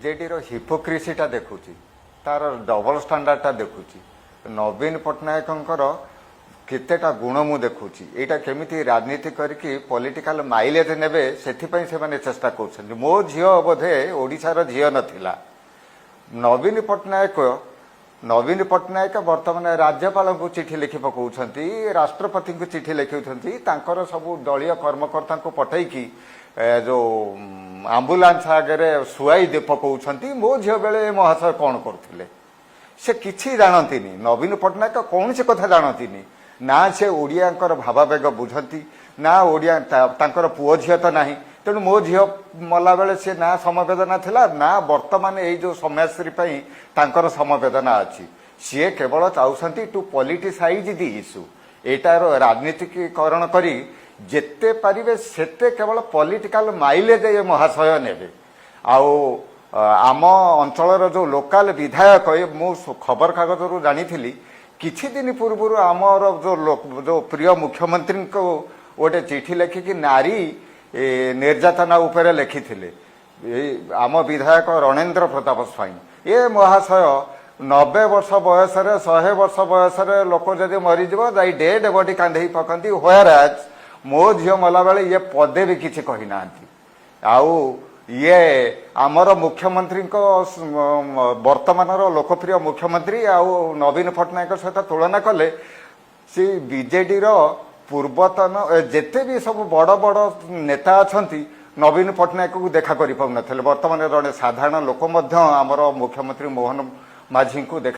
BJD हिपोक्रेसीटा देखुची तार double स्टांडार्डटा देखुची नवीन पट्टनायकंकर केतेटा गुण मु देखुची एटा केमिति राजनीति करके पॉलिटिकल माइलेज नेबे सेथिपई से माने चेष्टा करछन। मो झियो बोधे ओडिशार झियो नथिला नवीन पट्टनायक वर्तमान राज्यपाल को चिठी लिखि पकाउछंती राष्ट्रपति को चिठी लिखुछंती तांकर सब दलीय कर्मकर्ता को पठैकी जो आंबुलांस आगे शुआई दे पकाउछंती। मो झियो बेले महाशय कौन करथिले से किछि जानंतिनी नवीन पट्टनायक कौन से कथा जानंतिनी ना से ओडियांकर भावावेग बुझंती ना ओडिया तांकर पुओ झियो तो नाही तेणु मो झियो मला बेले से ना समवेदना थिला ना वर्तमान ये जो समयश्री पई तांकर समवेदना अछि सी केवल चाहती टू पॉलिटिसाइज दि इश्यू एटार राजनीतिकरण करी जेते पारिबे सेते केवल पॉलिटिकल माइलेज ये महाशय नेबे। आउ आम अंचल जो लोकल विधायक मु खबर कागज जानी किछि दिन पूर्व आमर जो प्रिय मुख्यमंत्री को गोटे चिठी लिखिकी नारी निर्यातना उपरे लिखिथिले आम विधायक रणेन्द्र प्रताप स्वाई ये महाशय 90 वर्ष बयस 100 वर्ष बयस लोक जदि मरीज जाई डेड बॉडी कांधे पकंती व्हेयर एज मो झियो मला बेले ये पदे भी किछि कहि नांती। आउ ये आमर मुख्यमंत्री को वर्तमान लोकप्रिय मुख्यमंत्री आउ नवीन पट्टनायक सहित तुलना कले सी बीजेडी पूर्वतन जेते भी सब बड़ बड़ नेता अछंती नवीन पट्टनायक को देखा करि पाउनथले वर्तमान जड़े साधारण लोक आमर मुख्यमंत्री मोहन माझी को देखा